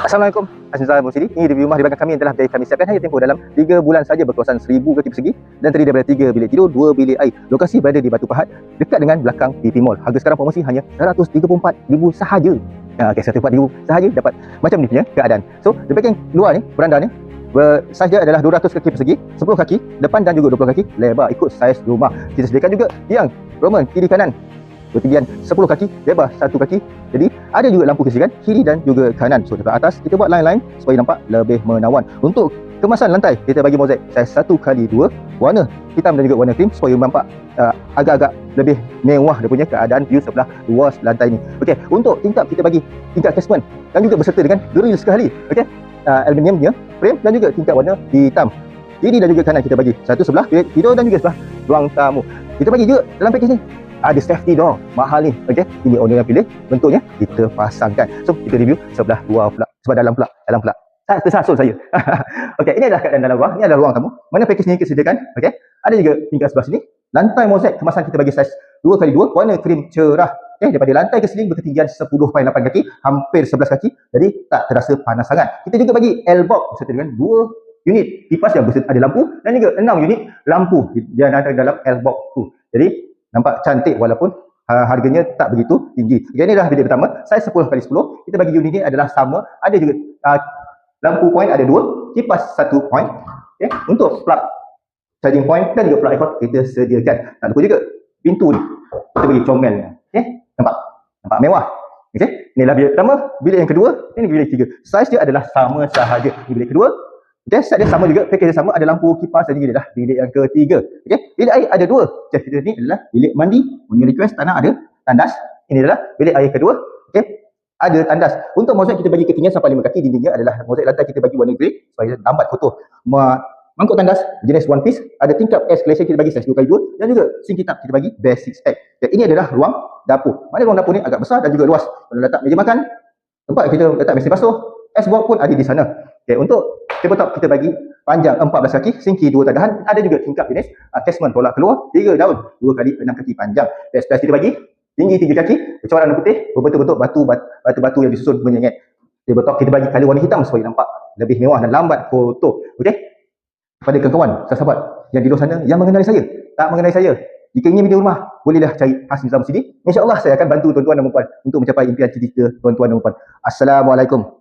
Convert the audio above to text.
Assalamualaikum, Azizah Musidi. Ini review rumah di belakang kami yang telah kami siapkan hanya tempoh dalam 3 bulan saja berkawasan 1000 kaki persegi dan terdiri daripada 3 bilik tidur, 2 bilik air. Lokasi berada di Batu Pahat dekat dengan belakang PP Mall. Harga sekarang promosi hanya RM134,000 sahaja. Okey, RM134,000 sahaja dapat macam ni punya keadaan. So, di bahagian luar ni, beranda ni saiz dia adalah 200 kaki persegi, 10 kaki depan dan juga 20 kaki lebar ikut saiz rumah. Kita sediakan juga tiang Roman kiri kanan ketinggian 10 kaki, lebar 1 kaki. Jadi ada juga lampu kesiran kiri dan juga kanan. So dekat atas kita buat line-line supaya nampak lebih menawan. Untuk kemasan lantai kita bagi mozaik saiz 1x2 warna hitam dan juga warna krim supaya nampak agak-agak lebih mewah dia punya keadaan view sebelah luar lantai ni. Okey, untuk tingkap kita bagi tingkap casement dan juga berserta dengan grill sekali. Okey, aluminiumnya frame dan juga tingkap warna hitam. Kiri dan juga kanan kita bagi satu sebelah bilik tidur dan juga sebelah ruang tamu. Kita bagi juga dalam package ni ada safety door mahal ni. Okey, ini owner yang pilih, bentuknya kita pasangkan. So kita review sebelah luar pula, sebelah dalam pula tersasul saya. Okey, ini adalah keadaan dalam ruang. Ini adalah ruang tamu mana package ni kita sediakan. Okey, ada juga tingkat sebelah sini lantai mozaik kemasan kita bagi saiz 2x2 warna krim cerah. Okey, daripada lantai ke ceiling berketinggian 10.8 kaki, hampir 11 kaki, jadi tak terasa panas sangat. Kita juga bagi L-box serta dengan 2 unit kipas yang ada lampu dan juga 6 unit lampu yang ada dalam L-box tu. Jadi nampak cantik walaupun harganya tak begitu tinggi. Okay, ini adalah bilik pertama saiz 10x10. Kita bagi unit ni adalah sama, ada juga lampu point ada 2, kipas 1 point. Okay, untuk plug charging point dan juga plug aircon kita sediakan. Tak lupa juga pintu ni kita bagi comel ni. Okay, nampak mewah. Okay, inilah bilik pertama. Bilik yang kedua, ini bilik ketiga. Saiz dia adalah sama sahaja. Ini bilik kedua. Okay, set dia sama juga, package dia sama, ada lampu kipas dan ini adalah bilik yang ketiga. Okay, bilik air ada 2. Jadi ini adalah bilik mandi. Punya request tanah ada tandas. Ini adalah bilik air kedua. Okay, ada tandas. Untuk mozaik kita bagi ketinggian sampai 5 kaki, dindingnya adalah mozaik lantai kita bagi warna grey supaya lambat kotor. Mangkuk tandas jenis one piece, ada tingkap escalation kita bagi saiz 2x2 dan juga sink kitab kita bagi basic spec. Okay, ini adalah ruang dapur. Mana ruang dapur ni agak besar dan juga luas. Kalau letak meja makan, tempat kita letak mesin basuh, S-box pun ada di sana. Okay, untuk tabletop kita bagi panjang 14 kaki, sinki 2 tadahan, ada juga tingkap jenis casement tolak keluar 3 daun 2 kali 6 kaki panjang. Space kita bagi tinggi 3 kaki, kecoran warna putih, berbentuk-bentuk batu-batu yang disusun menyengit. Tabletop kita bagi color warna hitam supaya nampak lebih mewah dan lambat kotor. Okey, pada kawan-kawan, sahabat yang di luar sana yang mengenali saya, tak mengenali saya, jika ingin video rumah, bolehlah cari Hasnizam sini. InsyaAllah saya akan bantu tuan-tuan dan puan-puan untuk mencapai impian cita-cita tuan-tuan dan puan-puan. Assalamualaikum.